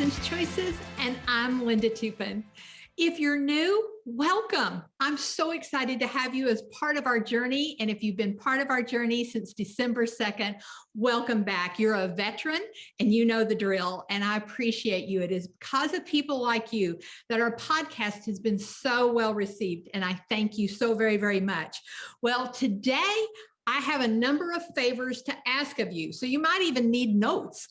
Sense Choices, and I'm Linda Toupin. If you're new, welcome. I'm so excited to have you as part of our journey. And if you've been part of our journey since December 2nd, welcome back. You're a veteran and you know the drill, and I appreciate you. It is because of people like you that our podcast has been so well received, and I thank you so very, very much. Well, today I have a number of favors to ask of you. So you might even need notes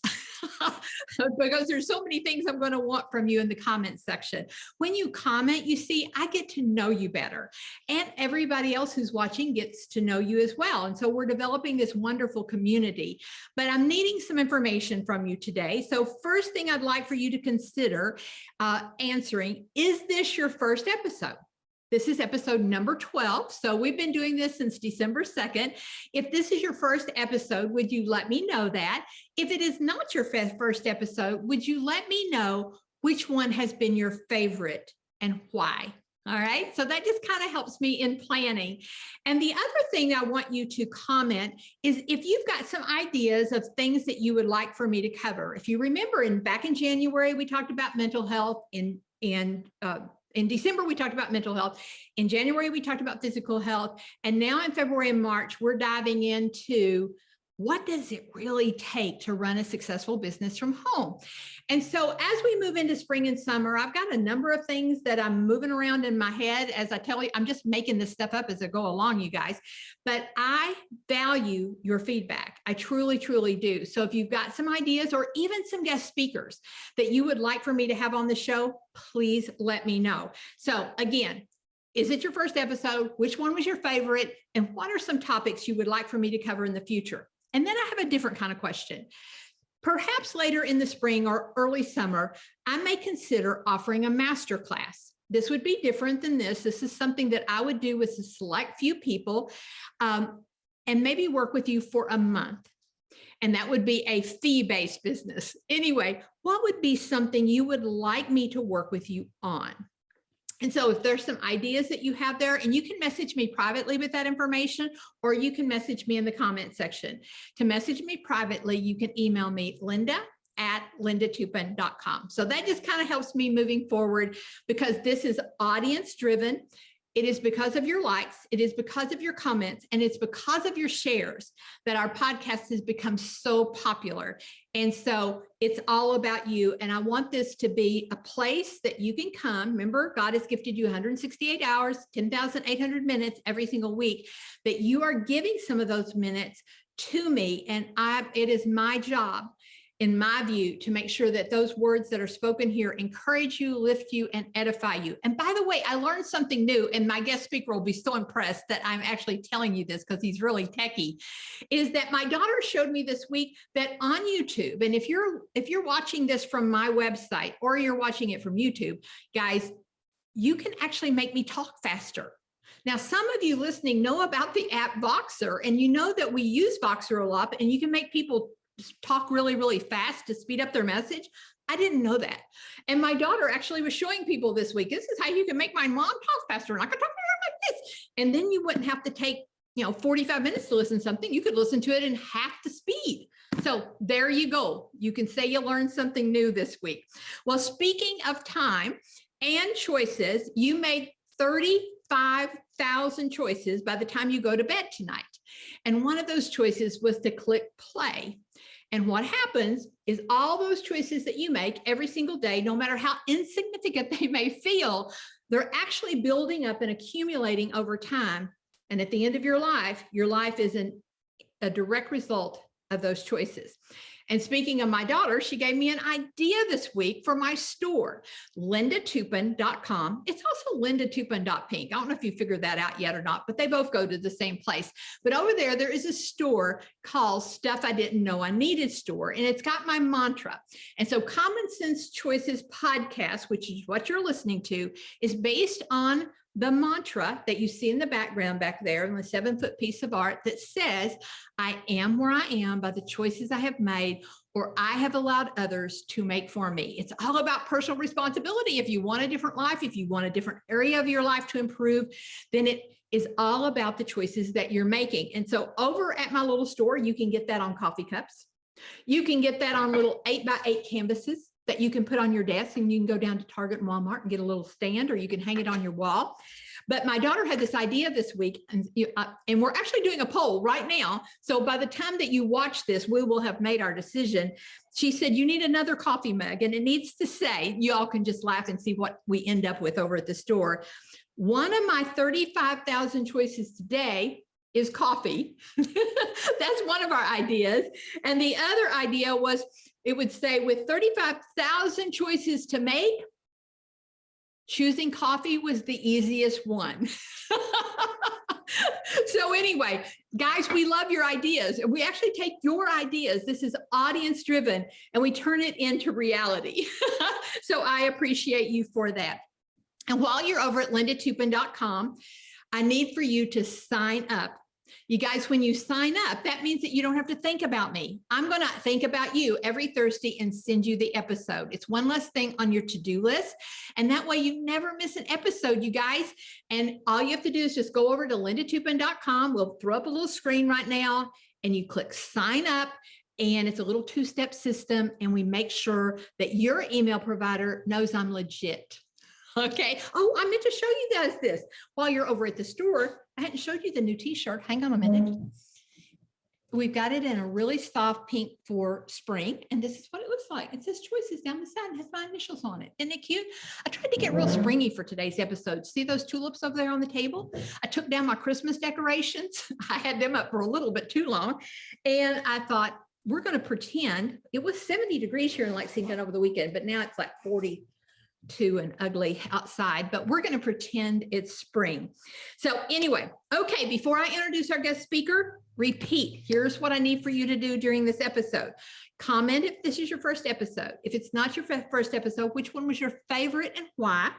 because there's so many things I'm going to want from you in the comments section. When you comment, you see, I get to know you better, and everybody else who's watching gets to know you as well. And so we're developing this wonderful community, but I'm needing some information from you today. So first thing I'd like for you to consider answering, is this your first episode? This is episode number 12. So we've been doing this since December 2nd. If this is your first episode, would you let me know that? If it is not your first episode, would you let me know which one has been your favorite and why? All right. So that just kind of helps me in planning. And the other thing I want you to comment is if you've got some ideas of things that you would like for me to cover. If you remember, back in January, we talked about mental health. In December, we talked about mental health. In January, we talked about physical health. And now in February and March, we're diving into what does it really take to run a successful business from home? And so as we move into spring and summer, I've got a number of things that I'm moving around in my head. As I tell you, I'm just making this stuff up as I go along, you guys. But I value your feedback. I truly, truly do. So if you've got some ideas or even some guest speakers that you would like for me to have on the show, please let me know. So again, is it your first episode? Which one was your favorite? And what are some topics you would like for me to cover in the future? And then I have a different kind of question. Perhaps later in the spring or early summer, I may consider offering a masterclass. This would be different than this. This is something that I would do with a select few people and maybe work with you for a month. And that would be a fee-based business. Anyway, what would be something you would like me to work with you on? And so if there's some ideas that you have there, and you can message me privately with that information, or you can message me in the comment section. To message me privately, you can email me, linda@lindatoupin.com. So that just kind of helps me moving forward, because this is audience driven. It is because of your likes, it is because of your comments, and it's because of your shares that our podcast has become so popular. And so it's all about you. And I want this to be a place that you can come. Remember, God has gifted you 168 hours, 10,800 minutes every single week, that you are giving some of those minutes to me. And it is my job, in my view, to make sure that those words that are spoken here encourage you, lift you, and edify you. And by the way, I learned something new, and my guest speaker will be so impressed that I'm actually telling you this because he's really techie, is that my daughter showed me this week that on YouTube, and if you're watching this from my website or you're watching it from YouTube, guys, you can actually make me talk faster. Now, some of you listening know about the app Voxer, and you know that we use Voxer a lot, and you can make people talk really, really fast to speed up their message. I didn't know that. And my daughter actually was showing people this week, this is how you can make my mom talk faster. And I could talk to her like this. And then you wouldn't have to take, 45 minutes to listen to something. You could listen to it in half the speed. So there you go. You can say you learned something new this week. Well, speaking of time and choices, you made 35,000 choices by the time you go to bed tonight. And one of those choices was to click play. And what happens is all those choices that you make every single day, no matter how insignificant they may feel, they're actually building up and accumulating over time. And at the end of your life is a direct result of those choices. And speaking of my daughter, she gave me an idea this week for my store, lindatoupin.com. It's also lindatoupin.pink. I don't know if you figured that out yet or not, but they both go to the same place. But over there is a store called Stuff I Didn't Know I Needed Store, and it's got my mantra. And so Common Sense Choices podcast, which is what you're listening to, is based on the mantra that you see in the background back there in the 7-foot piece of art that says, I am where I am by the choices I have made, or I have allowed others to make for me. It's all about personal responsibility. If you want a different life, if you want a different area of your life to improve, then it is all about the choices that you're making. And so over at my little store, you can get that on coffee cups. You can get that on little 8x8 canvases that you can put on your desk, and you can go down to Target and Walmart and get a little stand, or you can hang it on your wall. But my daughter had this idea this week, and we're actually doing a poll right now. So by the time that you watch this, we will have made our decision. She said, you need another coffee mug, and it needs to say, you all can just laugh and see what we end up with over at the store. One of my 35,000 choices today is coffee. That's one of our ideas. And the other idea was, it would say, with 35,000 choices to make, choosing coffee was the easiest one. So anyway, guys, we love your ideas. We actually take your ideas. This is audience driven, and we turn it into reality. So I appreciate you for that. And while you're over at lindatoupin.com, I need for you to sign up. You guys, when you sign up, that means that you don't have to think about me. I'm going to think about you every Thursday and send you the episode. It's one less thing on your to-do list. And that way you never miss an episode, you guys. And all you have to do is just go over to lindatoupin.com. We'll throw up a little screen right now, and you click sign up. And it's a little two-step system. And we make sure that your email provider knows I'm legit. Okay. Oh, I meant to show you guys this while you're over at the store. I hadn't showed you the new t-shirt. Hang on a minute. We've got it in a really soft pink for spring. And this is what it looks like. It says choices down the side and has my initials on it. Isn't it cute? I tried to get real springy for today's episode. See those tulips over there on the table? I took down my Christmas decorations. I had them up for a little bit too long. And I thought, we're going to pretend it was 70 degrees here in Lexington over the weekend, but now it's like 42 and ugly outside, but we're going to pretend it's spring. So anyway, okay, before I introduce our guest speaker, repeat, here's what I need for you to do during this episode. Comment if this is your first episode. If it's not your first episode, which one was your favorite and why?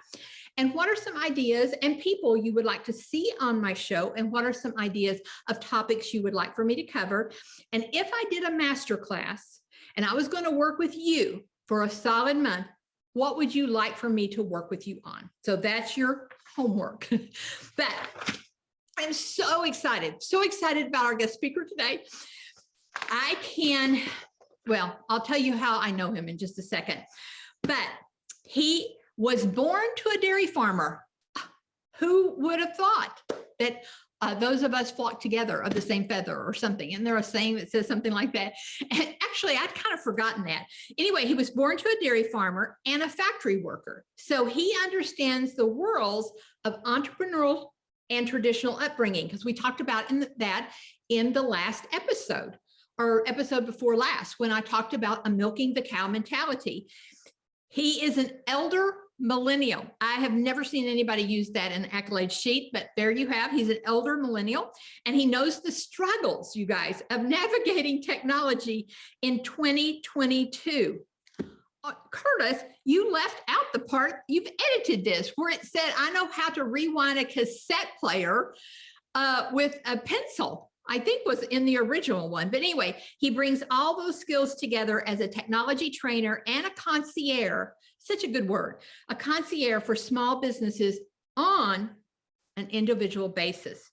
And what are some ideas and people you would like to see on my show? And what are some ideas of topics you would like for me to cover? And if I did a masterclass and I was going to work with you for a solid month, what would you like for me to work with you on? So that's your homework. But I'm so excited about our guest speaker today. I'll tell you how I know him in just a second, but he was born to a dairy farmer. Who would have thought that those of us flock together of the same feather or something? And there's a saying that says something like that. And actually, I'd kind of forgotten that. Anyway, he was born to a dairy farmer and a factory worker. So he understands the worlds of entrepreneurial and traditional upbringing, because we talked about that in the last episode, or episode before last, when I talked about a milking the cow mentality. He is an elder millennial. I have never seen anybody use that in the accolade sheet, but there you have. He's an elder millennial, and he knows the struggles, you guys, of navigating technology in 2022. Curtis, you left out the part, you've edited this, where it said, I know how to rewind a cassette player with a pencil. I think was in the original one. But anyway, he brings all those skills together as a technology trainer and a concierge, such a good word, a concierge for small businesses on an individual basis,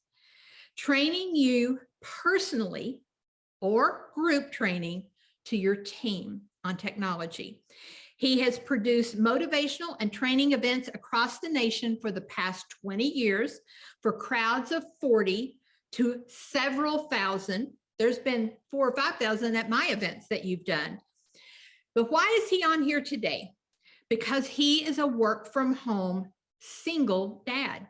training you personally or group training to your team on technology. He has produced motivational and training events across the nation for the past 20 years for crowds of 40 to several thousand. There's been 4,000 or 5,000 at my events that you've done. But why is he on here today? Because he is a work from home single dad.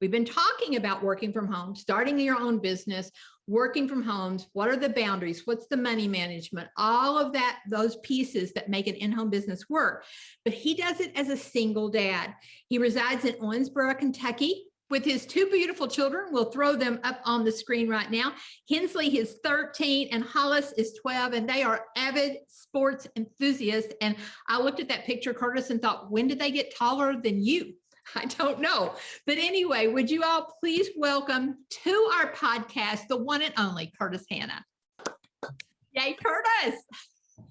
We've been talking about working from home, starting your own business, working from homes. What are the boundaries? What's the money management? All of that, those pieces that make an in-home business work. But he does it as a single dad. He resides in Owensboro, Kentucky, with his two beautiful children. We'll throw them up on the screen right now. Hensley is 13 and Hollis is 12, and they are avid sports enthusiasts. And I looked at that picture, Curtis, and thought, when did they get taller than you? I don't know. But anyway, would you all please welcome to our podcast, the one and only Curtis Hanna. Yay, Curtis.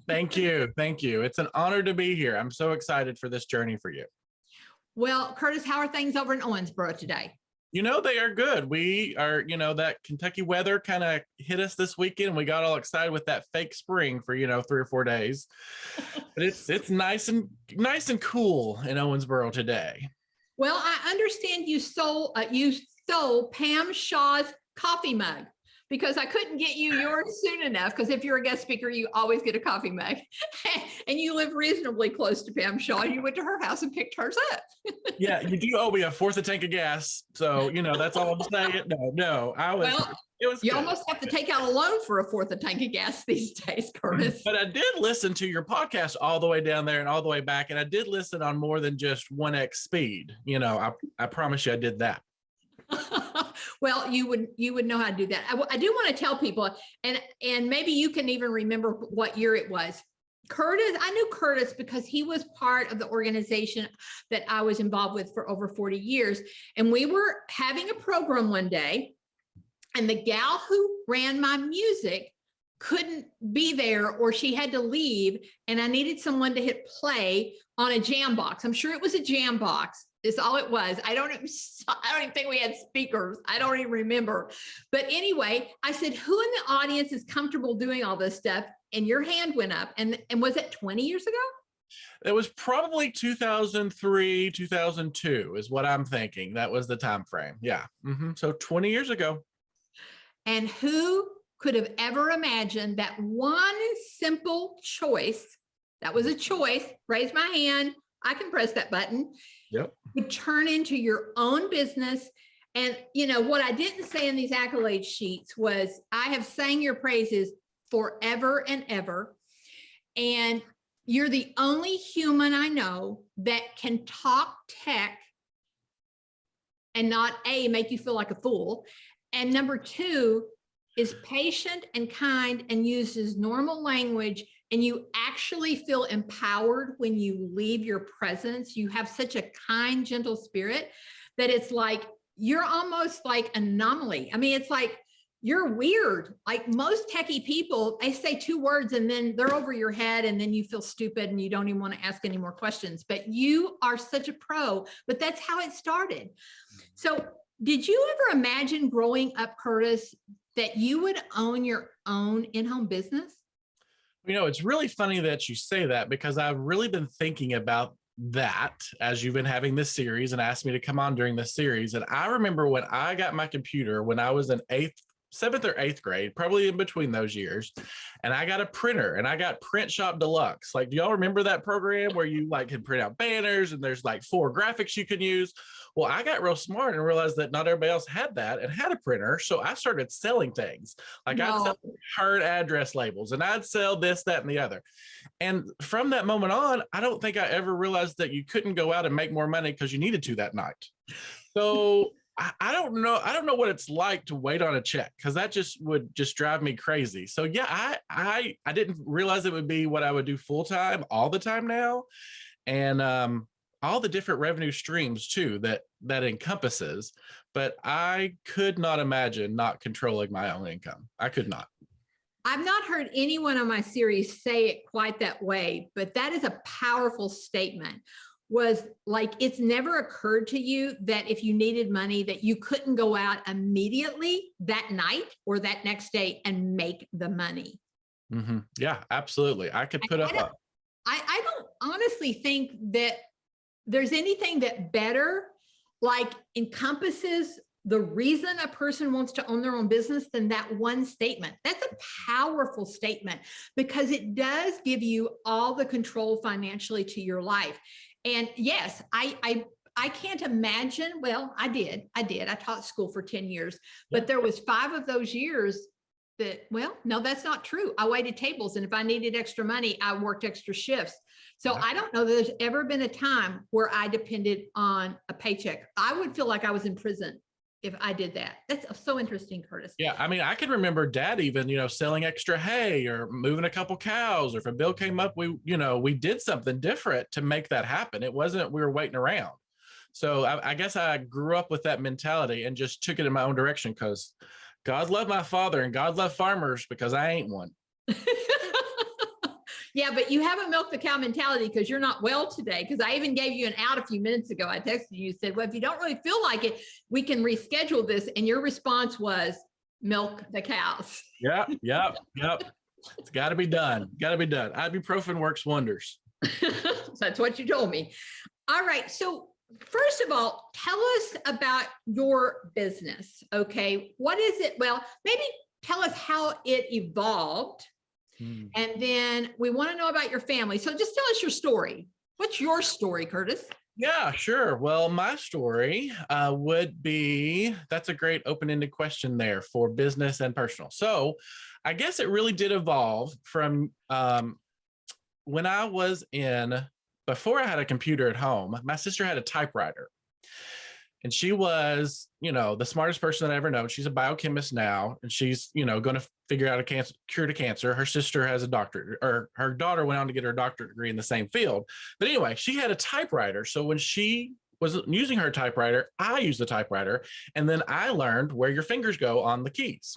Thank you. Thank you. It's an honor to be here. I'm so excited for this journey for you. Well, Curtis, how are things over in Owensboro today? They are good. We are, that Kentucky weather kind of hit us this weekend. We got all excited with that fake spring for, 3 or 4 days. But it's nice and cool in Owensboro today. Well, I understand you stole Pam Shaw's coffee mug because I couldn't get you yours soon enough. Because if you're a guest speaker, you always get a coffee mug, and you live reasonably close to Pam Shaw. And you went to her house and picked hers up. Yeah, you do owe me a fourth a tank of gas, so that's all I'm saying. No, it was. You good. almost have to take out a loan for a fourth a tank of gas these days, Curtis. But I did listen to your podcast all the way down there and all the way back, and I did listen on more than just 1x speed. I promise you, I did that. Well, you would know how to do that. I do want to tell people, and maybe you can even remember what year it was. Curtis, I knew Curtis because he was part of the organization that I was involved with for over 40 years. And we were having a program one day, and the gal who ran my music couldn't be there, or she had to leave, and I needed someone to hit play on a jam box. I'm sure it was a jam box. Is all it was. I don't even think we had speakers. I don't even remember. But anyway, I said, who in the audience is comfortable doing all this stuff? And your hand went up. And was it 20 years ago? It was probably 2003, 2002 is what I'm thinking. That was the time frame. Yeah. So 20 years ago. And who could have ever imagined that one simple choice, that was a choice, raise my hand, I can press that button. Yep. Would turn into your own business. And what I didn't say in these accolade sheets was I have sang your praises forever and ever. And you're the only human I know that can talk tech and not make you feel like a fool. And number two, is patient and kind and uses normal language, and you actually feel empowered when you leave your presence. You have such a kind, gentle spirit that it's like you're almost like an anomaly. I mean, it's like you're weird. Like most techie people, they say 2 words and then they're over your head, and then you feel stupid and you don't even want to ask any more questions. But you are such a pro, but that's how it started. So did you ever imagine growing up, Curtis, that you would own your own in-home business? It's really funny that you say that, because I've really been thinking about that as you've been having this series and asked me to come on during this series. And I remember when I got my computer when I was in 7th or 8th grade, probably in between those years, and I got a printer, and I got Print Shop Deluxe. Like, do y'all remember that program where you could print out banners and there's 4 graphics you could use? Well, I got real smart and realized that not everybody else had that and had a printer. So I started selling things. I'd sell hard address labels, and I'd sell this, that, and the other. And from that moment on, I don't think I ever realized that you couldn't go out and make more money because you needed to that night. So I don't know. I don't know what it's like to wait on a check, because that would drive me crazy. So yeah, I didn't realize it would be what I would do full time all the time now. And all the different revenue streams too that encompasses, but I could not imagine not controlling my own income. I could not. I've not heard anyone on my series say it quite that way, but that is a powerful statement. Was it's never occurred to you that if you needed money that you couldn't go out immediately that night or that next day and make the money? Mm-hmm. Yeah, absolutely. I could put up. I don't honestly think that there's anything that better encompasses the reason a person wants to own their own business than that one statement. That's a powerful statement, because it does give you all the control financially to your life. And yes, I can't imagine. Well, I did. I taught school for 10 years, but there was 5 of those years that, no, that's not true. I waited tables, and if I needed extra money, I worked extra shifts. So I don't know that there's ever been a time where I depended on a paycheck. I would feel like I was in prison if I did that. That's so interesting, Curtis. Yeah. I mean, I can remember Dad even, selling extra hay or moving a couple cows, or if a bill came up, we did something different to make that happen. It wasn't, we were waiting around. So I guess I grew up with that mentality and just took it in my own direction, because God loved my father and God loved farmers, because I ain't one. Yeah, but you haven't milked the cow mentality because you're not well today. Because I even gave you an out a few minutes ago. I texted you, said, well, if you don't really feel like it, we can reschedule this. And your response was milk the cows. Yep. It's got to be done. Got to be done. Ibuprofen works wonders. So that's what you told me. All right. So first of all, tell us about your business. Okay. What is it? Well, maybe tell us how it evolved. And then we want to know about your family. So just tell us your story. What's your story, Curtis? Yeah, sure. Well, my story would be, that's a great open-ended question there for business and personal. So I guess it really did evolve from when I was before I had a computer at home, my sister had a typewriter. And she was, the smartest person that I ever known. She's a biochemist now, and she's, going to figure out a cure to cancer. Her sister has a doctorate, or her daughter went on to get her doctorate degree in the same field. But anyway, she had a typewriter. So when she was using her typewriter, I used the typewriter, and then I learned where your fingers go on the keys.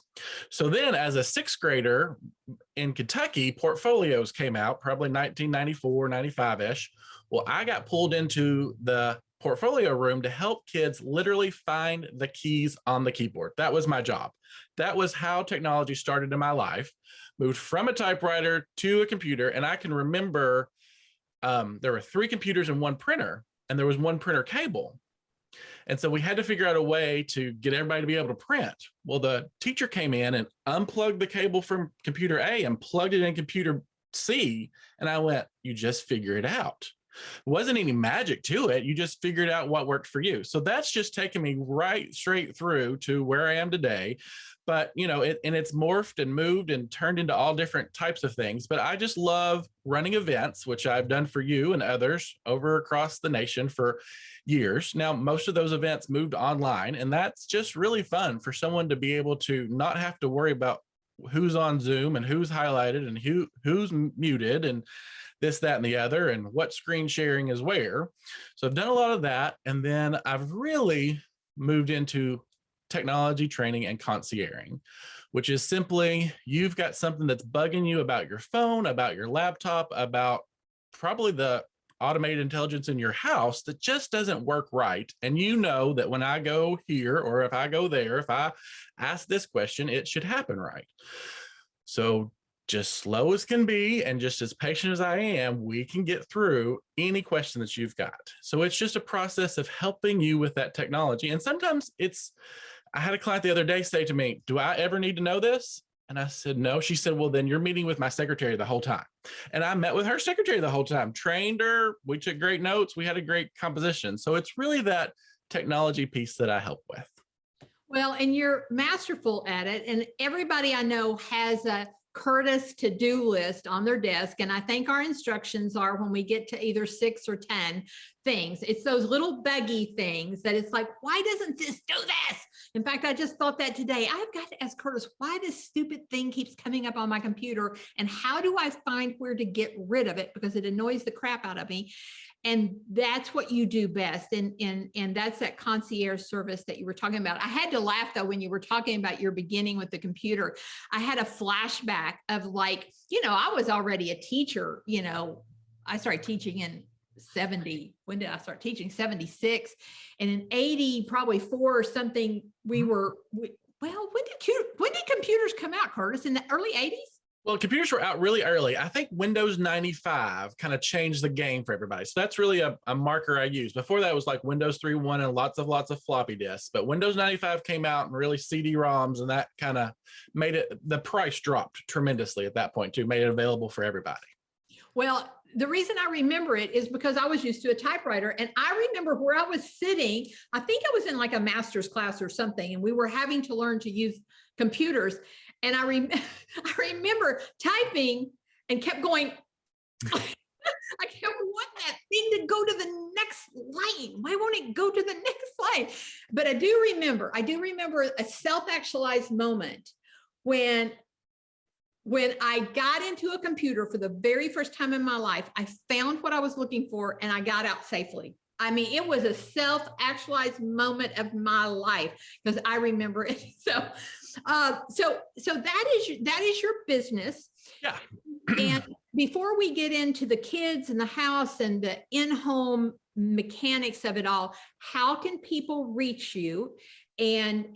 So then as a sixth grader in Kentucky, portfolios came out, probably 1994, 95-ish. Well, I got pulled into the portfolio room to help kids literally find the keys on the keyboard. That was my job. That was how technology started in my life. Moved from a typewriter to a computer. And I can remember there were 3 computers and 1 printer, and there was 1 printer cable. And so we had to figure out a way to get everybody to be able to print. Well, the teacher came in and unplugged the cable from computer A and plugged it in computer C. And I went, you just figure it out. There wasn't any magic to it. You just figured out what worked for you. So that's just taken me right straight through to where I am today. But, it's morphed and moved and turned into all different types of things. But I just love running events, which I've done for you and others over across the nation for years. Now, most of those events moved online, and that's just really fun for someone to be able to not have to worry about who's on Zoom and who's highlighted and who's muted and this, that, and the other, and what screen sharing is where. So I've done a lot of that. And then I've really moved into technology training and concierging, which is simply, you've got something that's bugging you about your phone, about your laptop, about probably the automated intelligence in your house that just doesn't work right. And you know that when I go here, or if I go there, if I ask this question, it should happen right. So just slow as can be, and just as patient as I am, we can get through any question that you've got. So it's just a process of helping you with that technology. And sometimes I had a client the other day say to me, do I ever need to know this? And I said, no. She said, well, then you're meeting with my secretary the whole time. And I met with her secretary the whole time, trained her. We took great notes. We had a great composition. So it's really that technology piece that I help with. Well, and you're masterful at it. And everybody I know has a Curtis to-do list on their desk. And I think our instructions are, when we get to either 6 or 10 things, it's those little buggy things that it's like, why doesn't this do this? In fact, I just thought that today. I've got to ask Curtis, why this stupid thing keeps coming up on my computer? And how do I find where to get rid of it? Because it annoys the crap out of me. And that's what you do best. And that's that concierge service that you were talking about. I had to laugh though, when you were talking about your beginning with the computer. I had a flashback of I was already a teacher. I started teaching in 70. When did I start teaching? 76. And in 80, probably 4 or something, when did computers come out, Curtis? In the early 80s? Well, computers were out really early. I think Windows 95 kind of changed the game for everybody. So that's really a marker I use. Before that, it was like Windows 3.1 and lots of floppy disks. But Windows 95 came out, and really CD-ROMs, and that kind of made it, the price dropped tremendously at that point too, made it available for everybody. Well, the reason I remember it is because I was used to a typewriter, and I remember where I was sitting. I think I was in like a master's class or something, and we were having to learn to use computers. And I remember typing and kept going. I kept wanting that thing to go to the next line. Why won't it go to the next line? But I do remember a self-actualized moment when I got into a computer for the very first time in my life. I found what I was looking for, and I got out safely. I mean, it was a self-actualized moment of my life, because I remember it. So that is your business. Yeah. And before we get into the kids and the house and the in-home mechanics of it all, how can people reach you and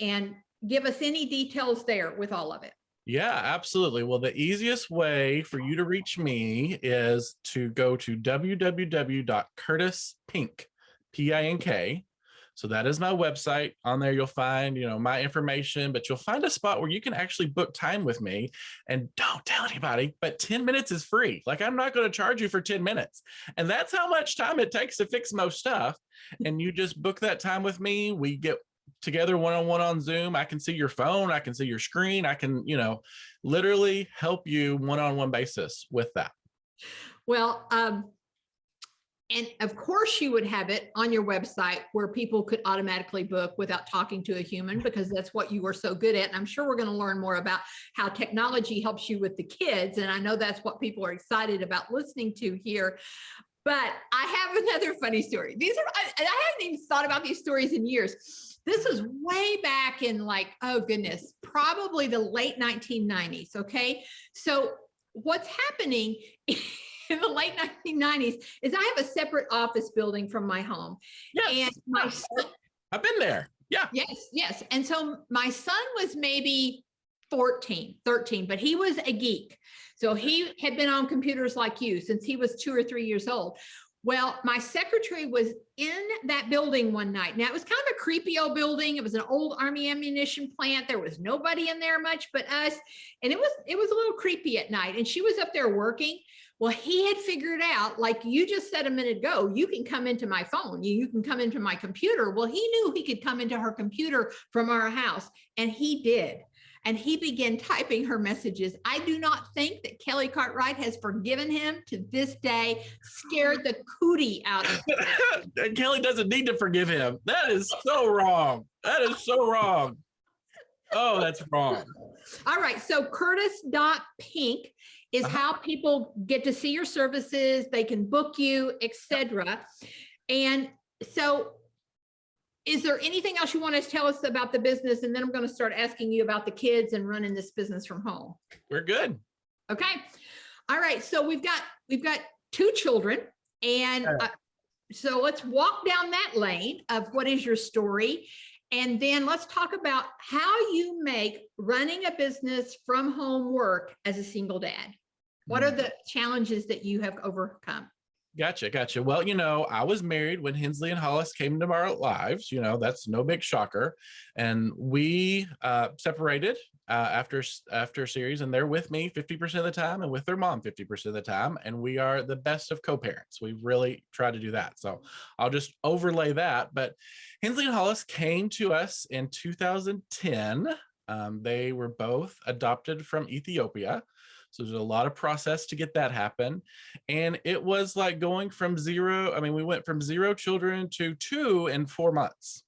give us any details there with all of it? Yeah, absolutely. Well, the easiest way for you to reach me is to go to www.curtispink, Pink. So that is my website. On there, you'll find, my information, but you'll find a spot where you can actually book time with me. And don't tell anybody, but 10 minutes is free. Like, I'm not going to charge you for 10 minutes. And that's how much time it takes to fix most stuff. And you just book that time with me. We get together one-on-one on Zoom. I can see your phone. I can see your screen. I can, literally help you one-on-one basis with that. Well, and of course you would have it on your website where people could automatically book without talking to a human, because that's what you are so good at. And I'm sure we're going to learn more about how technology helps you with the kids. And I know that's what people are excited about listening to here. But I have another funny story. I haven't even thought about these stories in years. This is way back in probably the late 1990s. Okay. So what's happening in the late 1990s is I have a separate office building from my home. Yes. And I've been there. Yeah. Yes. And so my son was maybe 13, but he was a geek. So he had been on computers like you since he was 2 or 3 years old. Well, my secretary was in that building one night. Now, it was kind of a creepy old building. It was an old Army ammunition plant. There was nobody in there much but us. And it was a little creepy at night. And she was up there working. Well, he had figured out, like you just said a minute ago, you can come into my phone. You can come into my computer. Well, he knew he could come into her computer from our house. And he did. And he began typing her messages. I do not think that Kelly Cartwright has forgiven him to this day, scared the cootie out of him. Kelly doesn't need to forgive him. That is so wrong. That is so wrong. Oh, that's wrong. All right. So Curtis.Pink is how people get to see your services. They can book you, etc. And so is there anything else you want to tell us about the business? And then I'm going to start asking you about the kids and running this business from home. We're good. Okay. All right. So we've got 2 children. And so let's walk down that lane of what is your story. And then let's talk about how you make running a business from home work as a single dad. What are the challenges that you have overcome? Gotcha. Well, I was married when Hensley and Hollis came into our lives. That's no big shocker. And we separated after a series, and they're with me 50% of the time and with their mom 50% of the time. And we are the best of co-parents. We've really tried to do that. So I'll just overlay that. But Hensley and Hollis came to us in 2010. They were both adopted from Ethiopia. So there's a lot of process to get that happen. And it was like going from zero. I mean, we went from 0 children to 2 in 4 months.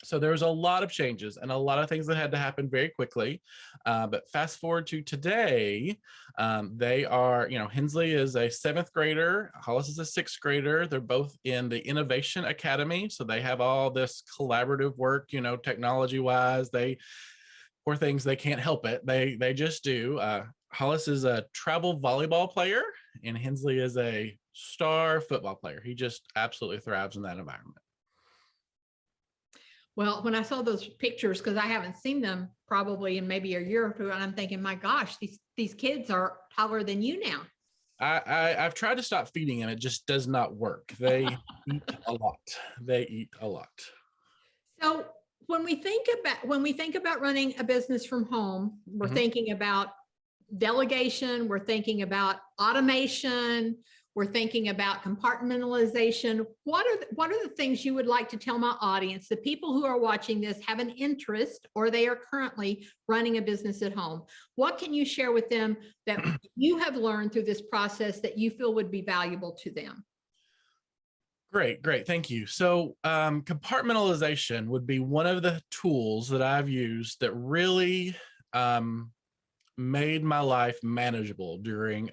So there was a lot of changes and a lot of things that had to happen very quickly. But fast forward to today, they are, Hensley is a 7th grader. Hollis is a 6th grader. They're both in the Innovation Academy. So they have all this collaborative work, technology wise. Poor things, they can't help it. They just do. Hollis is a travel volleyball player, and Hensley is a star football player. He just absolutely thrives in that environment. Well, when I saw those pictures, because I haven't seen them probably in maybe a year or 2, and I'm thinking, my gosh, these kids are taller than you now. I've tried to stop feeding them. It just does not work. They eat a lot. So when we think about running a business from home, we're thinking about delegation, we're thinking about automation, we're thinking about compartmentalization. What are the things you would like to tell my audience, the people who are watching this have an interest or they are currently running a business at home? What can you share with them that you have learned through this process that you feel would be valuable to them? Great. Thank you. So compartmentalization would be one of the tools that I've used that really made my life manageable during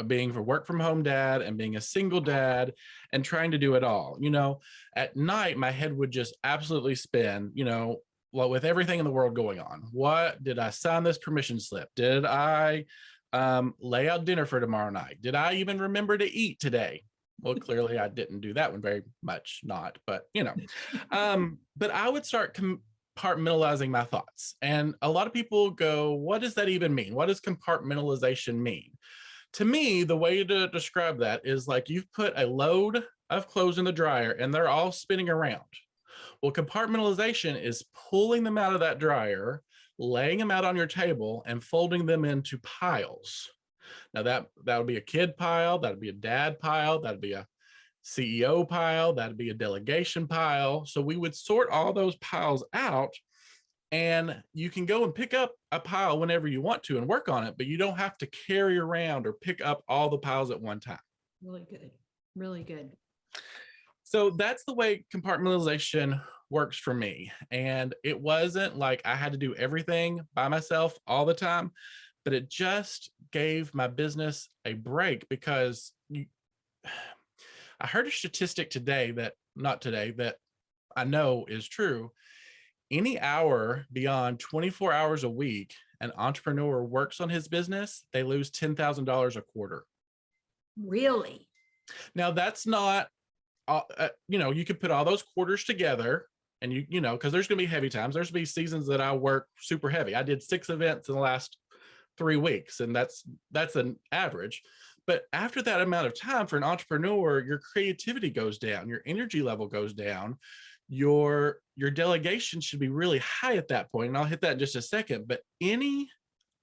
being a work from home dad and being a single dad and trying to do it all. At night, my head would just absolutely spin, with everything in the world going on. What did I sign this permission slip? Did I Lay out dinner for tomorrow night. Did I even remember to eat today? Well, clearly I didn't do that one very much, not, but but I would start compartmentalizing my thoughts. And a lot of people go, what does that even mean? What does compartmentalization mean? To me, the way to describe that is like you've put a load of clothes in the dryer and they're all spinning around. Well, compartmentalization is pulling them out of that dryer, laying them out on your table and folding them into piles. Now that would be a kid pile, that'd be a dad pile, that'd be a CEO pile, that'd be a delegation pile. So we would sort all those piles out, and you can go and pick up a pile whenever you want to and work on it, but you don't have to carry around or pick up all the piles at one time. Really good. Really good. So that's the way compartmentalization works for me. And it wasn't like I had to do everything by myself all the time, but it just gave my business a break because I heard a statistic today that I know is true. Any hour beyond 24 hours a week, an entrepreneur works on his business, they lose $10,000 a quarter. Really? Now that's not, you could put all those quarters together and because there's going to be heavy times. There's going to be seasons that I work super heavy. I did 6 events in the last 3 weeks, and that's an average. But after that amount of time for an entrepreneur, your creativity goes down, your energy level goes down, your delegation should be really high at that point. And I'll hit that in just a second. But any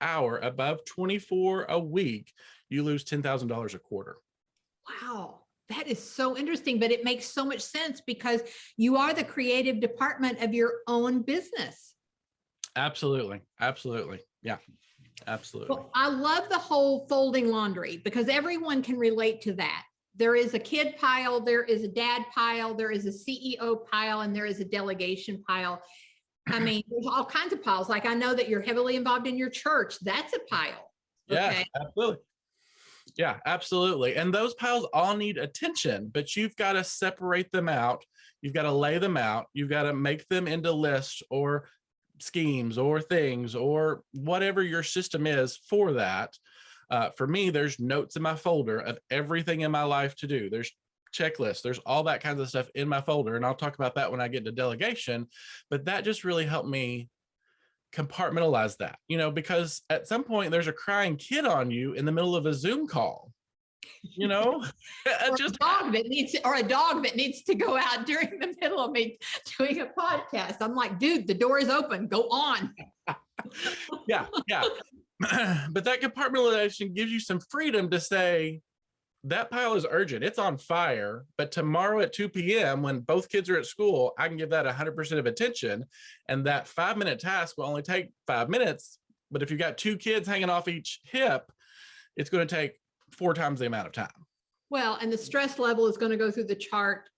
hour above 24 a week, you lose $10,000 a quarter. Wow. That is so interesting, but it makes so much sense because you are the creative department of your own business. Absolutely. Absolutely. Yeah, absolutely. Well, I love the whole folding laundry because everyone can relate to that. There is a kid pile, there is a dad pile, there is a CEO pile, and there is a delegation pile. I mean, there's all kinds of piles. Like I know that you're heavily involved in your church. That's a pile. Okay? Yeah, absolutely. Yeah, absolutely. And those piles all need attention, but you've got to separate them out. You've got to lay them out. You've got to make them into lists or schemes or things or whatever your system is for that. For me, there's notes in my folder of everything in my life to do. There's checklists. There's all that kinds of stuff in my folder. And I'll talk about that when I get to delegation. But that just really helped me compartmentalize that, because at some point there's a crying kid on you in the middle of a Zoom call, or a dog that needs to go out during the middle of me doing a podcast. I'm like, dude, the door is open. Go on. Yeah. But that compartmentalization gives you some freedom to say, that pile is urgent. It's on fire. But tomorrow at 2 p.m., when both kids are at school, I can give that 100% of attention. And that 5-minute task will only take 5 minutes. But if you've got 2 kids hanging off each hip, it's going to take 4 times the amount of time. Well, and the stress level is going to go through the chart.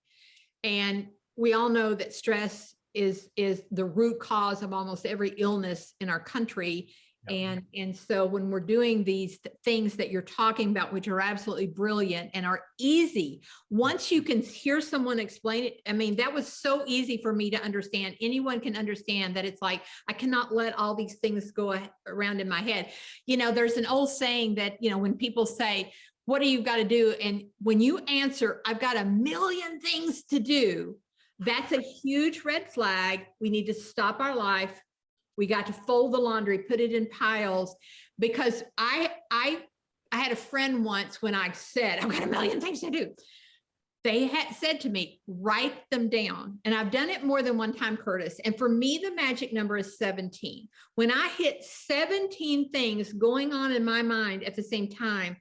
And we all know that stress is the root cause of almost every illness in our country. And so when we're doing these things that you're talking about, which are absolutely brilliant and are easy, once you can hear someone explain it, I mean, that was so easy for me to understand. Anyone can understand that. It's like, I cannot let all these things go around in my head. There's an old saying that, when people say, what do you got to do? And when you answer, I've got a million things to do, that's a huge red flag. We need to stop our life. We got to fold the laundry, put it in piles, because I had a friend once when I said, I've got a million things to do. They had said to me, write them down. And I've done it more than one time, Curtis. And for me, the magic number is 17. When I hit 17 things going on in my mind at the same time,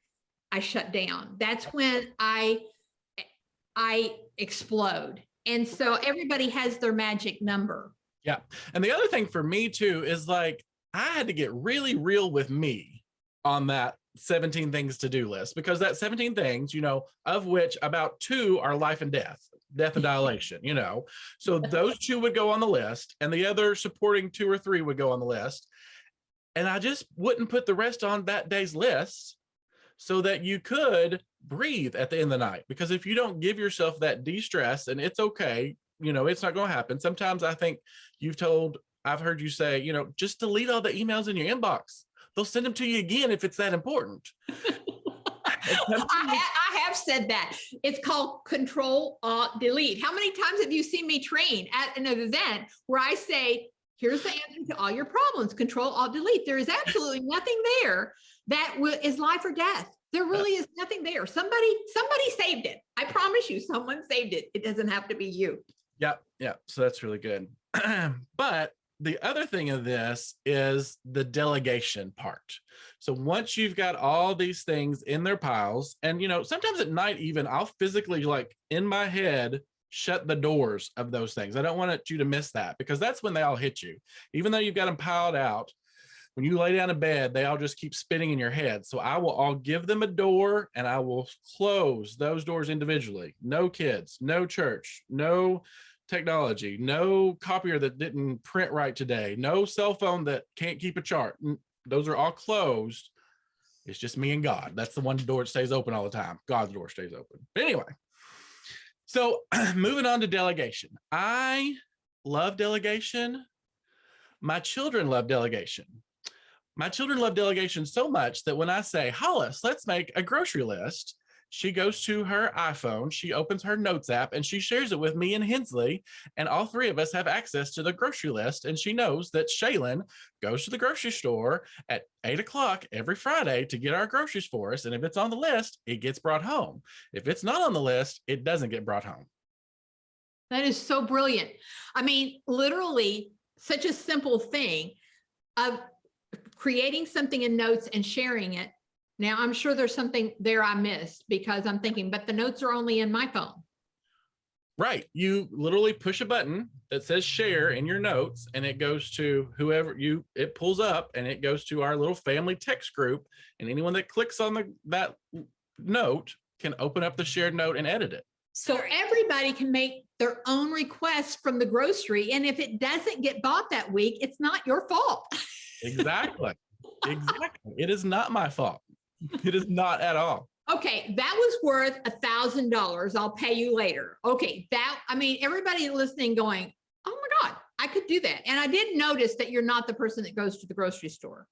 I shut down. That's when I explode. And so everybody has their magic number. Yeah. And the other thing for me too, is like, I had to get really real with me on that 17 things to do list, because that 17 things, of which about 2 are life and death and dilation, so those 2 would go on the list and the other supporting 2 or 3 would go on the list. And I just wouldn't put the rest on that day's list so that you could breathe at the end of the night. Because if you don't give yourself that de-stress, and it's okay, it's not going to happen. Sometimes I think I've heard you say, just delete all the emails in your inbox. they'll send them to you again if it's that important. I have said that. It's called Control Alt Delete. How many times have you seen me train at an event where I say, here's the answer to all your problems, Control Alt Delete? There is absolutely nothing there that is life or death. There really is nothing there. Somebody saved it. I promise you, someone saved it. It doesn't have to be you. Yep. So that's really good. But the other thing of this is the delegation part. So once you've got all these things in their piles, and sometimes at night even I'll physically, like, in my head, shut the doors of those things. I don't want you to miss that, because that's when they all hit you. Even though you've got them piled out, when you lay down in bed, they all just keep spinning in your head. So I'll give them a door, and I will close those doors individually. No kids, no church, no technology, no copier that didn't print right today, no cell phone that can't keep a chart. Those are all closed. It's just me and God. That's the one door that stays open all the time. God's door stays open. But anyway, so moving on to delegation. I love delegation. My children love delegation. My children love delegation so much that when I say, Hollis, let's make a grocery list, she goes to her iPhone, she opens her notes app, and she shares it with me and Hensley, and all three of us have access to the grocery list. And she knows that Shaylin goes to the grocery store at 8 o'clock every Friday to get our groceries for us. And if it's on the list, it gets brought home. If it's not on the list, it doesn't get brought home. That is so brilliant. I mean, literally such a simple thing of creating something in notes and sharing it. Now, I'm sure there's something there I missed, because I'm thinking, but the notes are only in my phone. Right. You literally push a button that says share in your notes, and it goes to whoever it pulls up, and it goes to our little family text group. And anyone that clicks on that note can open up the shared note and edit it. So everybody can make their own requests from the grocery. And if it doesn't get bought that week, it's not your fault. Exactly. It is not my fault. It is not at all. Okay, that was worth $1,000. I'll pay you later. Okay, everybody listening going, oh my God, I could do that. And I did notice that you're not the person that goes to the grocery store.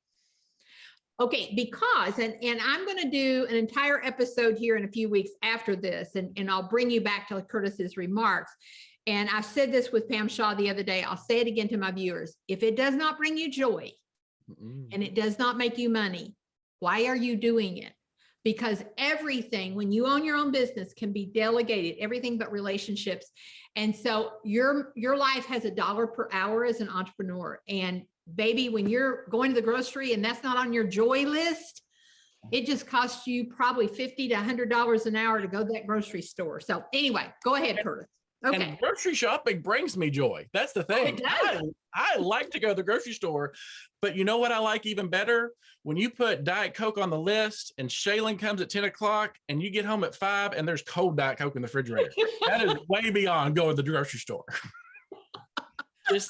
Okay, because, and I'm going to do an entire episode here in a few weeks after this, and I'll bring you back to Curtis's remarks. And I said this with Pam Shaw the other day. I'll say it again to my viewers. If it does not bring you joy and it does not make you money, why are you doing it? Because everything, when you own your own business, can be delegated, everything but relationships. And so your life has $1 per hour as an entrepreneur. And baby, when you're going to the grocery and that's not on your joy list, it just costs you probably $50 to $100 an hour to go to that grocery store. So anyway, go ahead, Curtis. Okay. And grocery shopping brings me joy. That's the thing. I like to go to the grocery store, but you know what I like even better? When you put Diet Coke on the list and Shaylin comes at 10 o'clock and you get home at 5 and there's cold Diet Coke in the refrigerator. That is way beyond going to the grocery store. Just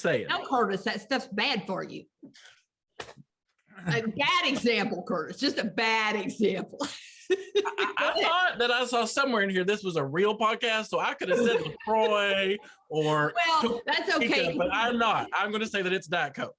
saying. No, Curtis, that stuff's bad for you. A bad example, Curtis, just a bad example. I thought that I saw somewhere in here this was a real podcast, so I could have said LaCroix or that's okay. But I'm not. I'm going to say that it's Diet Coke.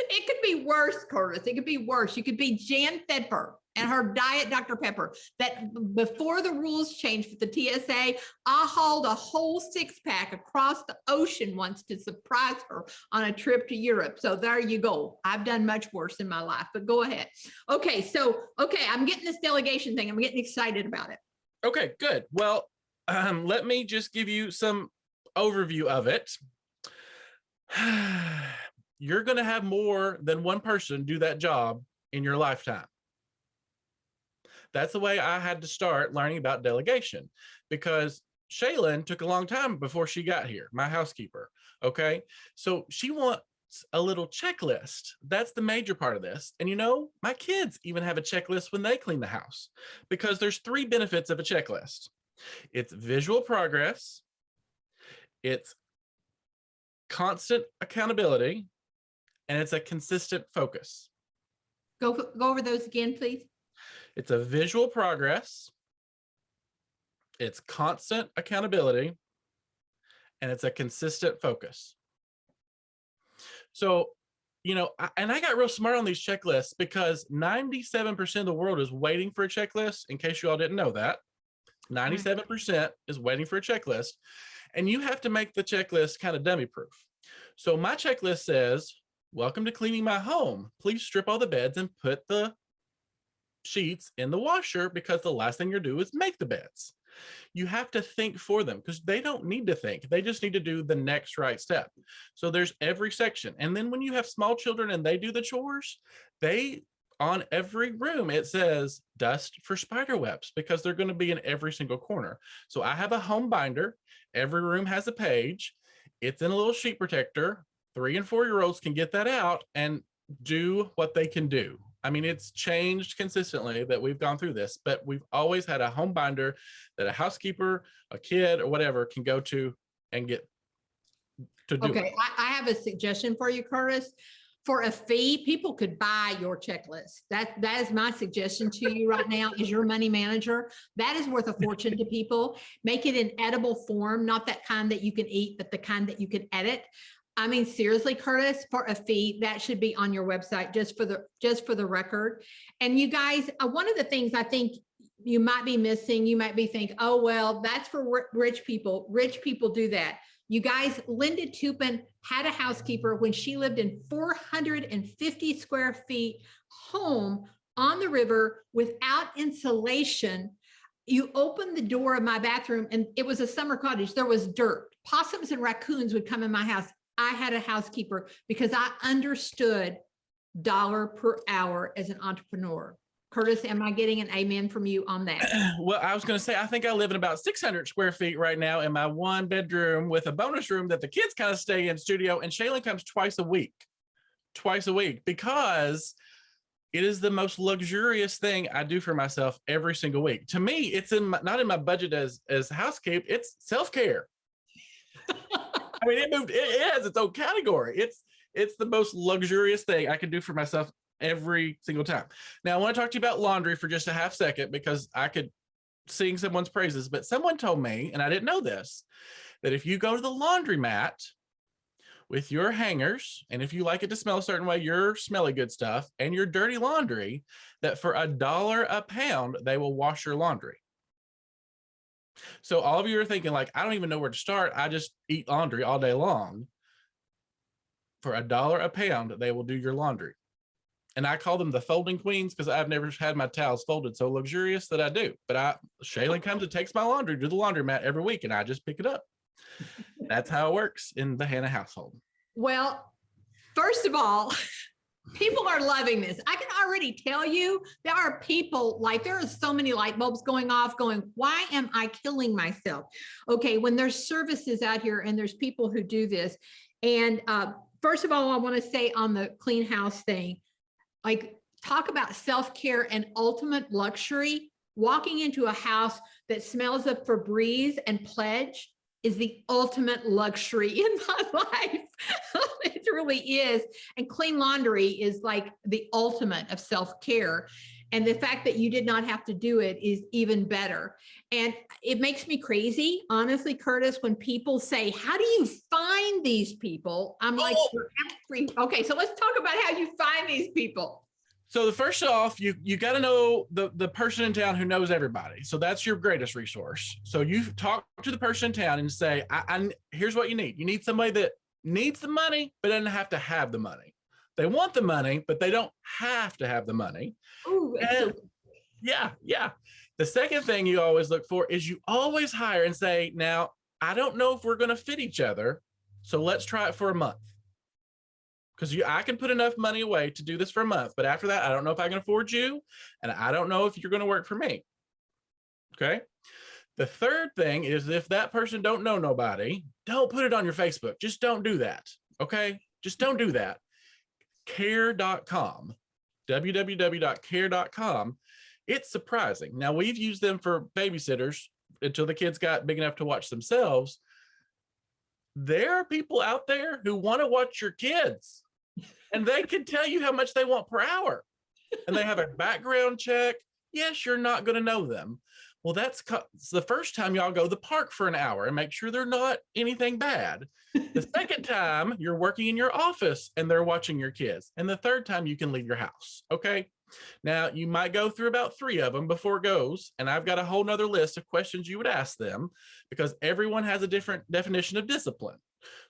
It could be worse, Curtis. It could be worse. You could be Jan Thedfer and her Diet Dr. Pepper. That before the rules changed with the TSA, I hauled a whole 6-pack across the ocean once to surprise her on a trip to Europe. So there you go. I've done much worse in my life, but go ahead. Okay, I'm getting this delegation thing. I'm getting excited about it. Okay, good. Well, let me just give you some overview of it. You're going to have more than one person do that job in your lifetime. That's the way I had to start learning about delegation, because Shaylin took a long time before she got here, my housekeeper. Okay. So she wants a little checklist. That's the major part of this. And my kids even have a checklist when they clean the house, because there's 3 benefits of a checklist. It's visual progress. It's constant accountability, and it's a consistent focus. Go over those again, please. It's a visual progress, it's constant accountability, and it's a consistent focus. So and I got real smart on these checklists because 97% of the world is waiting for a checklist. In case you all didn't know that, 97% is waiting for a checklist, and you have to make the checklist kind of dummy proof. So my checklist says, welcome to cleaning my home. Please strip all the beds and put the sheets in the washer, because the last thing you're do is make the beds. You have to think for them because they don't need to think. They just need to do the next right step. So there's every section. And then when you have small children and they do the chores, on every room, it says dust for spider webs, because they're going to be in every single corner. So I have a home binder. Every room has a page. It's in a little sheet protector. 3 and 4-year-olds can get that out and do what they can do. I mean, it's changed consistently that we've gone through this, but we've always had a home binder that a housekeeper, a kid, or whatever can go to and get to do. Okay, I have a suggestion for you, Curtis. For a fee, people could buy your checklist. That is my suggestion to you right now as your money manager. That is worth a fortune to people. Make it in edible form, not that kind that you can eat, but the kind that you can edit. I mean, seriously, Curtis, for a fee, that should be on your website just for the record. And you guys, one of the things I think you might be missing, you might be thinking, oh, well, that's for rich people. Rich people do that. You guys, Linda Toupin had a housekeeper when she lived in 450 square feet home on the river without insulation. You opened the door of my bathroom and it was a summer cottage. There was dirt. Possums and raccoons would come in my house. I had a housekeeper because I understood dollar per hour as an entrepreneur. Curtis, am I getting an amen from you on that? Well, I was going to say, I think I live in about 600 square feet right now in my 1-bedroom with a bonus room that the kids kind of stay in studio. And Shaylin comes twice a week, because it is the most luxurious thing I do for myself every single week. To me, it's not in my budget as housekeep. It's self-care. I mean, it has its own category. It's the most luxurious thing I can do for myself every single time. Now, I want to talk to you about laundry for just a half second, because I could sing someone's praises, but someone told me, and I didn't know this, that if you go to the laundromat with your hangers, and if you like it to smell a certain way, your smelly good stuff, and your dirty laundry, that for $1 a pound, they will wash your laundry. So all of you are thinking like, I don't even know where to start. I just eat laundry all day long. For $1 a pound, they will do your laundry. And I call them the folding queens because I've never had my towels folded so luxurious that I do. But Shaylin comes and takes my laundry to the laundromat every week, and I just pick it up. That's how it works in the Hannah household. Well, first of all, people are loving this. I can already tell you there are people, like there are so many light bulbs going off going, why am I killing myself? Okay, when there's services out here and there's people who do this. And first of all, I want to say on the clean house thing, like talk about self-care and ultimate luxury. Walking into a house that smells of Febreze and Pledge is the ultimate luxury in my life. It really is. And clean laundry is like the ultimate of self-care. And the fact that you did not have to do it is even better. And it makes me crazy, honestly, Curtis, when people say, how do you find these people? I'm like, okay, so let's talk about how you find these people. So the first off, you got to know the person in town who knows everybody. So that's your greatest resource. So you talk to the person in town and say, here's what you need. You need somebody that needs the money, but doesn't have to have the money. They want the money, but they don't have to have the money. Ooh, yeah. The second thing you always look for is you always hire and say, now, I don't know if we're going to fit each other, so let's try it for a month. Because I can put enough money away to do this for a month, but after that, I don't know if I can afford you, and I don't know if you're going to work for me. Okay. The third thing is if that person don't know nobody, don't put it on your Facebook. Just don't do that. Okay. Just don't do that. Care.com, www.care.com. It's surprising. Now we've used them for babysitters until the kids got big enough to watch themselves. There are people out there who want to watch your kids, and they can tell you how much they want per hour. And they have a background check. Yes, you're not going to know them, Well, it's the first time y'all go to the park for an hour and make sure they're not anything bad. The second time, you're working in your office and they're watching your kids. And the third time, you can leave your house. Okay. Now, you might go through about 3 of them before it goes. And I've got a whole nother list of questions you would ask them because everyone has a different definition of discipline.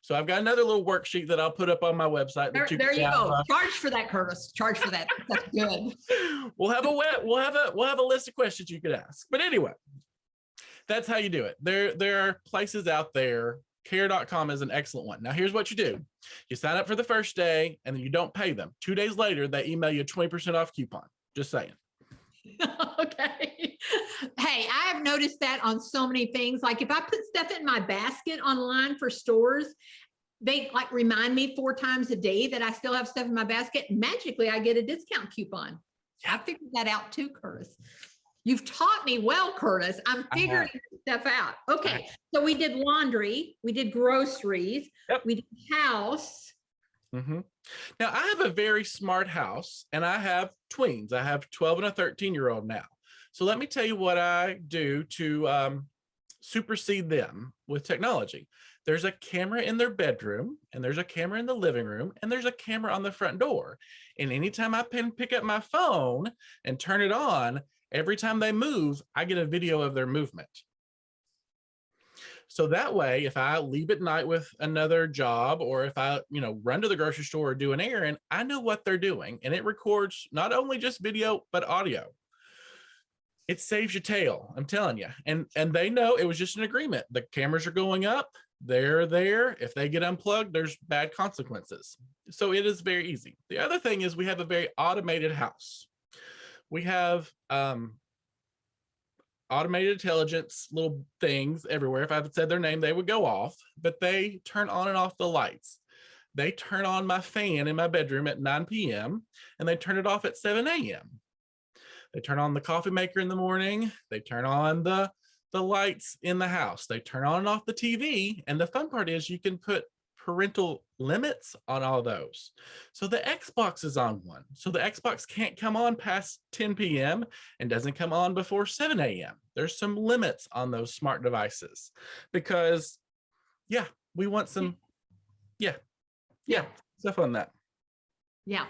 So I've got another little worksheet that I'll put up on my website. There you go. Charge for that, Curtis. Charge for that. That's good. We'll have a list of questions you could ask. But anyway, that's how you do it. There are places out there. Care.com is an excellent one. Now, here's what you do. You sign up for the first day and then you don't pay them. 2 days later, they email you a 20% off coupon. Just saying. Okay. Hey, I have noticed that on so many things. Like if I put stuff in my basket online for stores, they like remind me 4 times a day that I still have stuff in my basket. Magically, I get a discount coupon. I figured that out too, Curtis. You've taught me well, Curtis. I'm figuring stuff out. Okay. So we did laundry, we did groceries, we did house. Mm-hmm. Now, I have a very smart house and I have tweens. I have 12 and a 13-year-old now. So let me tell you what I do to supersede them with technology. There's a camera in their bedroom and there's a camera in the living room and there's a camera on the front door. And anytime I pick up my phone and turn it on, every time they move, I get a video of their movement. So that way, if I leave at night with another job, or if I, run to the grocery store or do an errand, I know what they're doing. And it records not only just video, but audio. It saves you tail, I'm telling you. And they know it was just an agreement. The cameras are going up, they're there. If they get unplugged, there's bad consequences. So it is very easy. The other thing is we have a very automated house. We have automated intelligence little things everywhere. If I had said their name, they would go off, but they turn on and off the lights. They turn on my fan in my bedroom at 9 p.m. and they turn it off at 7 a.m. They turn on the coffee maker in the morning. They turn on the lights in the house. They turn on and off the TV. And the fun part is you can put parental limits on all those. So the Xbox is on one. So the Xbox can't come on past 10 p.m. and doesn't come on before 7 a.m. There's some limits on those smart devices because, we want some, stuff on that. Yeah.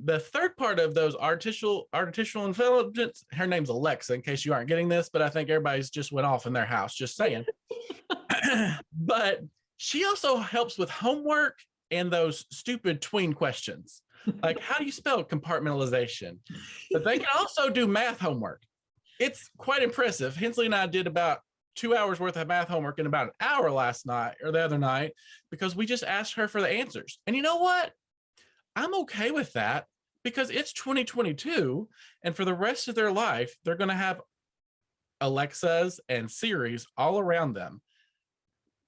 The third part of those artificial intelligence, her name's Alexa, in case you aren't getting this, but I think everybody's just went off in their house, just saying. But she also helps with homework and those stupid tween questions. Like, how do you spell compartmentalization? But they can also do math homework. It's quite impressive. Hensley and I did about 2 hours worth of math homework in about an hour last night or the other night because we just asked her for the answers. And you know what? I'm okay with that because it's 2022. And for the rest of their life, they're going to have Alexas and Siris all around them.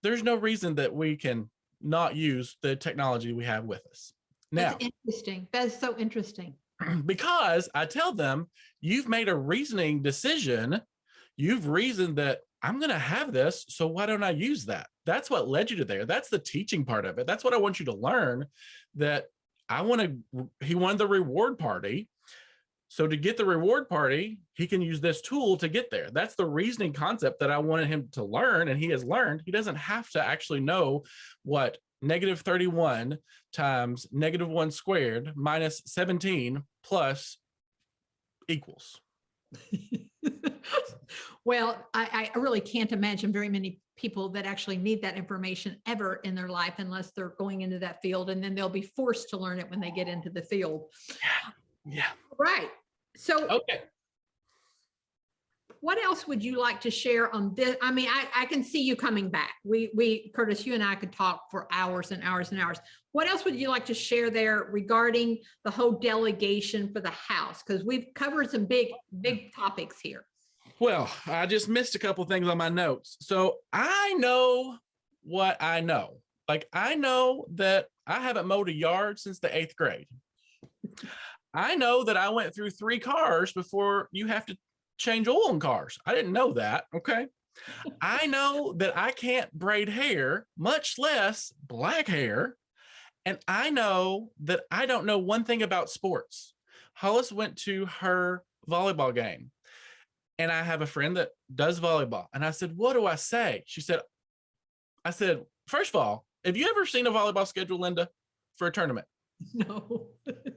There's no reason that we can not use the technology we have with us. Now, that's interesting. That is so interesting. Because I tell them, you've made a reasoning decision. You've reasoned that I'm going to have this. So why don't I use that? That's what led you to there. That's the teaching part of it. That's what I want you to learn, that he wanted the reward party. So to get the reward party, he can use this tool to get there. That's the reasoning concept that I wanted him to learn, and he has learned. He doesn't have to actually know what -31 times -1 squared minus 17 plus equals. Well, I really can't imagine very many people that actually need that information ever in their life unless they're going into that field, and then they'll be forced to learn it when they get into the field. Yeah. Right. So, okay. What else would you like to share on this? I mean, I can see you coming back. Curtis, you and I could talk for hours and hours and hours. What else would you like to share there regarding the whole delegation for the house? Because we've covered some big topics here. Well, I just missed a couple things on my notes. So I know what I know. Like, I know that I haven't mowed a yard since the 8th grade. I know that I went through 3 cars before you have to change oil in cars. I didn't know that. Okay. I know that I can't braid hair, much less black hair. And I know that I don't know one thing about sports. Hollis went to her volleyball game. And I have a friend that does volleyball. And I said, what do I say? I said, first of all, have you ever seen a volleyball schedule, Linda, for a tournament? No.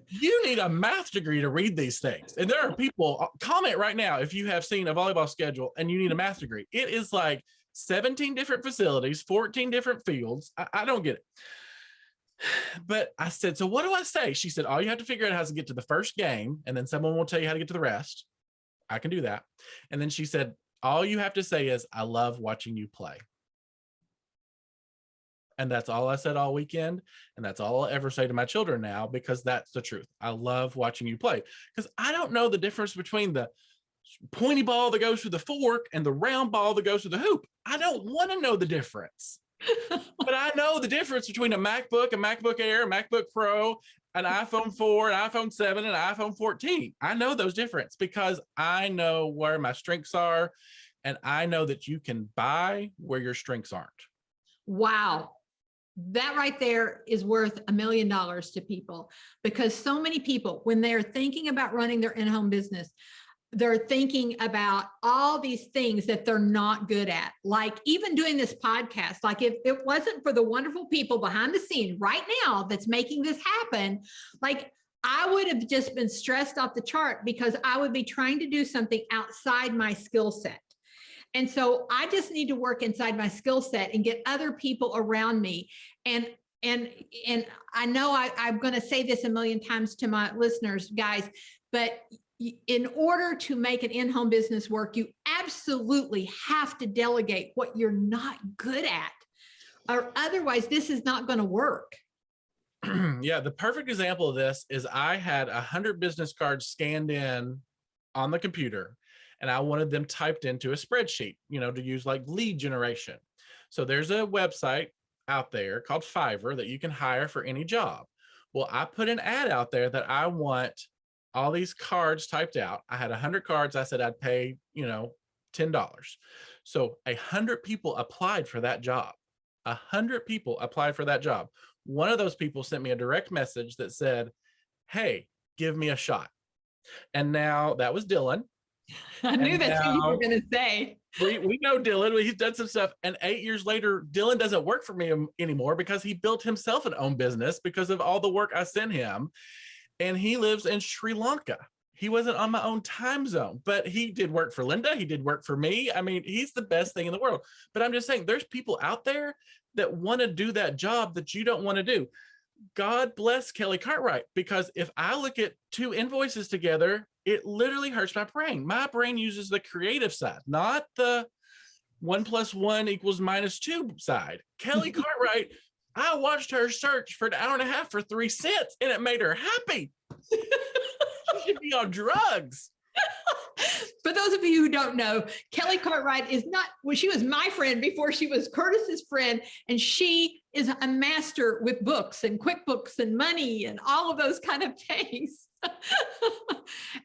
You need a math degree to read these things. And there are people, comment right now if you have seen a volleyball schedule and you need a math degree. It is like 17 different facilities, 14 different fields. I don't get it. But I said, so what do I say? She said, all you have to figure out how to get to the first game, and then someone will tell you how to get to the rest. I can do that. And then she said, all you have to say is, I love watching you play. And that's all I said all weekend. And that's all I'll ever say to my children now, because that's the truth. I love watching you play, because I don't know the difference between the pointy ball that goes through the fork and the round ball that goes through the hoop. I don't want to know the difference. But I know the difference between a MacBook, a MacBook Air, a MacBook Pro, an iPhone 4, an iPhone 7, and an iPhone 14. I know those differences because I know where my strengths are, and I know that you can buy where your strengths aren't. Wow. That right there is worth $1 million to people, because so many people, when they're thinking about running their in-home business, they're thinking about all these things that they're not good at, like even doing this podcast. Like if it wasn't for the wonderful people behind the scene right now that's making this happen, like I would have just been stressed off the chart, because I would be trying to do something outside my skill set. And so I just need to work inside my skill set and get other people around me. And I know I'm going to say this a million times to my listeners, guys, but in order to make an in-home business work, you absolutely have to delegate what you're not good at, or otherwise this is not going to work. Yeah, the perfect example of this is I had 100 business cards scanned in on the computer, and I wanted them typed into a spreadsheet, to use like lead generation. So there's a website out there called Fiverr that you can hire for any job. Well, I put an ad out there that I want all these cards typed out. I had 100 cards. I said I'd pay, $10. So 100 people applied for that job. 100 people applied for that job. One of those people sent me a direct message that said, hey, give me a shot. And now that was Dylan. I knew that's what you were going to say. We know Dylan. He's done some stuff. And 8 years later, Dylan doesn't work for me anymore, because he built himself an own business because of all the work I sent him. And he lives in Sri Lanka. He wasn't on my own time zone, but he did work for Linda. He did work for me. I mean, he's the best thing in the world. But I'm just saying, there's people out there that want to do that job that you don't want to do. God bless Kelly Cartwright, because if I look at two invoices together, it literally hurts my brain. My brain uses the creative side, not the 1 + 1 = -2 side. Kelly Cartwright, I watched her search for an hour and a half for 3 cents, and it made her happy. She should be on drugs. For those of you who don't know, Kelly Cartwright is not, well, she was my friend before she was Curtis's friend. And she is a master with books and QuickBooks and money and all of those kind of things.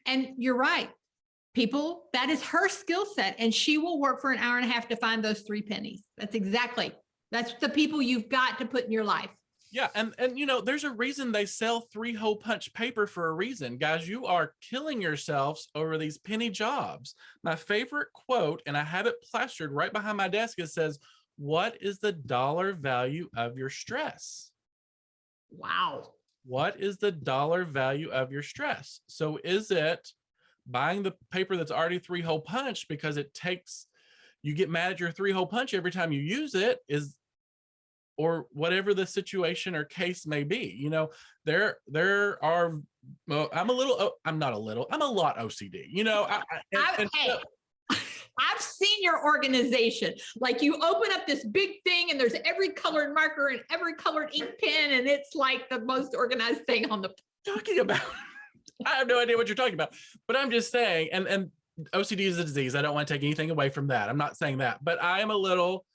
And you're right. People, that is her skill set. And she will work for an hour and a half to find those 3 pennies. That's the people you've got to put in your life. Yeah. And there's a reason they sell 3-hole punch paper for a reason. Guys, you are killing yourselves over these penny jobs. My favorite quote, and I have it plastered right behind my desk, it says, what is the dollar value of your stress? Wow. What is the dollar value of your stress? So is it buying the paper that's already 3-hole punch because you get mad at your 3-hole punch every time you use it, or whatever the situation or case may be? There are, I'm a lot OCD, I've seen your organization. Like, you open up this big thing and there's every colored marker and every colored ink pen, and it's like the most organized thing on the talking about. I have no idea what you're talking about, but I'm just saying, and OCD is a disease. I don't want to take anything away from that. I'm not saying that, but I am a little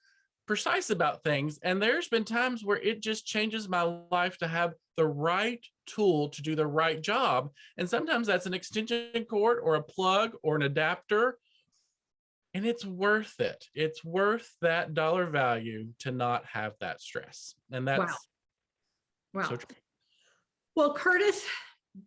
precise about things. And there's been times where it just changes my life to have the right tool to do the right job. And sometimes that's an extension cord or a plug or an adapter. And it's worth it. It's worth that dollar value to not have that stress. And that's wow. so true. Well, Curtis,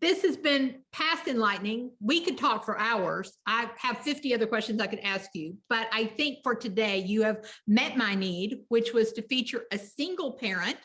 this has been past enlightening. We could talk for hours. I have 50 other questions I could ask you, but I think for today, you have met my need, which was to feature a single parent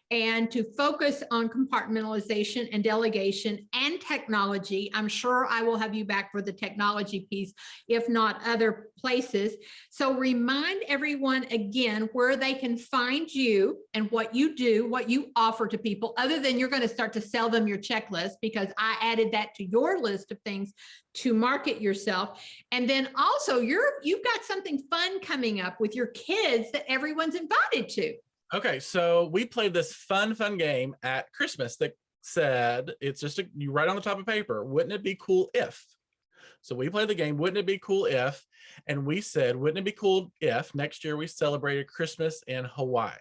and to focus on compartmentalization and delegation and technology. I'm sure I will have you back for the technology piece, if not other places. So remind everyone again where they can find you and what you do, what you offer to people, other than you're going to start to sell them your checklist, because I added that to your list of things to market yourself. And then also you've got something fun coming up with your kids that everyone's invited to. Okay, so we played this fun game at Christmas that said, it's just you write on the top of paper, wouldn't it be cool if? So we played the game, wouldn't it be cool if? And we said, wouldn't it be cool if next year we celebrated Christmas in Hawaii?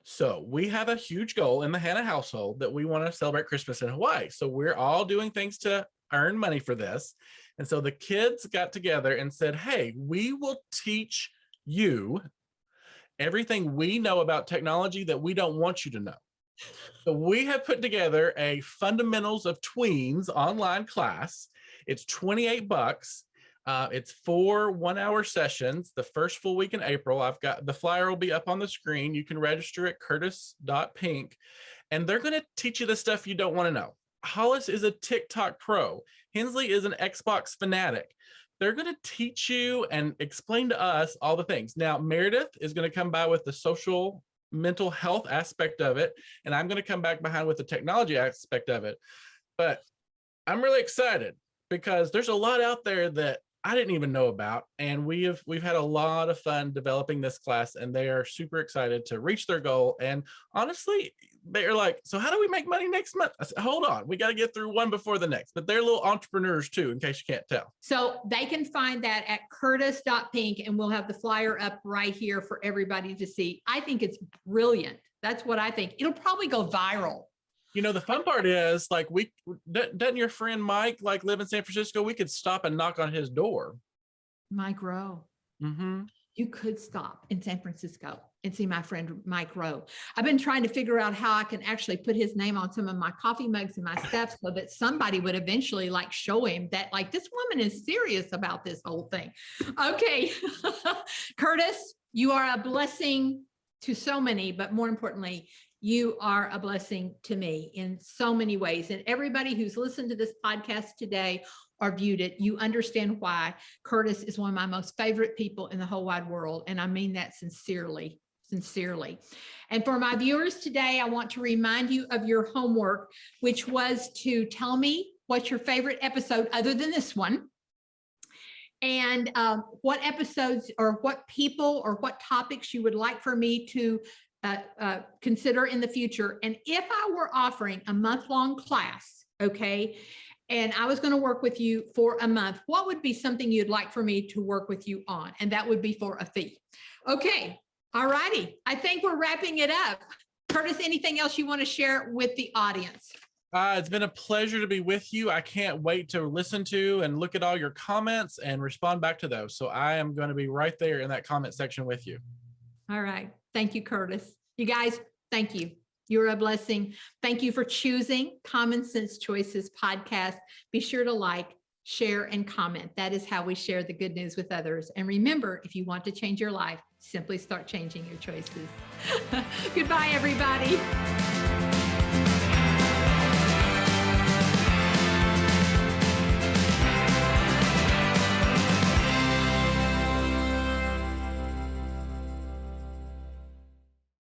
So we have a huge goal in the Hannah household that we want to celebrate Christmas in Hawaii. So we're all doing things to earn money for this. And so the kids got together and said, hey, we will teach you everything we know about technology that we don't want you to know. So we have put together a Fundamentals of Tweens online class. It's $28. It's 4 one-hour sessions, the first full week in April. I've got the flyer will be up on the screen. You can register at curtis.pink, and they're going to teach you the stuff you don't want to know. Hollis is a TikTok pro. Hensley is an Xbox fanatic. They're going to teach you and explain to us all the things. Now, Meredith is going to come by with the social mental health aspect of it, and I'm going to come back behind with the technology aspect of it. But I'm really excited because there's a lot out there that I didn't even know about, and we've had a lot of fun developing this class, and they are super excited to reach their goal. And honestly, they're like, so how do we make money next month? I said, hold on, we got to get through one before the next. But they're little entrepreneurs too, in case you can't tell. So they can find that at curtis.pink, and we'll have the flyer up right here for everybody to see. I think it's brilliant. That's what I think. It'll probably go viral. You know, the fun part is, like, doesn't your friend Mike like live in San Francisco? We could stop and knock on his door. Mike Rowe. Mm-hmm. You could stop in San Francisco and see my friend Mike Rowe. I've been trying to figure out how I can actually put his name on some of my coffee mugs and my stuff so that somebody would eventually like show him that like this woman is serious about this whole thing. Okay. Curtis, you are a blessing to so many, but more importantly, you are a blessing to me in so many ways. And everybody who's listened to this podcast today or viewed it, you understand why Curtis is one of my most favorite people in the whole wide world. And I mean that sincerely. And for my viewers today, I want to remind you of your homework, which was to tell me what's your favorite episode other than this one. And what episodes or what people or what topics you would like for me to consider in the future. And if I were offering a month-long class, okay, and I was going to work with you for a month, what would be something you'd like for me to work with you on? And that would be for a fee. Okay. All righty. I think we're wrapping it up. Curtis, anything else you want to share with the audience? It's been a pleasure to be with you. I can't wait to listen to and look at all your comments and respond back to those. So I am going to be right there in that comment section with you. All right. Thank you, Curtis. You guys, thank you. You're a blessing. Thank you for choosing Common Sense Choices podcast. Be sure to like, share, and comment. That is how we share the good news with others. And remember, if you want to change your life, simply start changing your choices. Goodbye, everybody.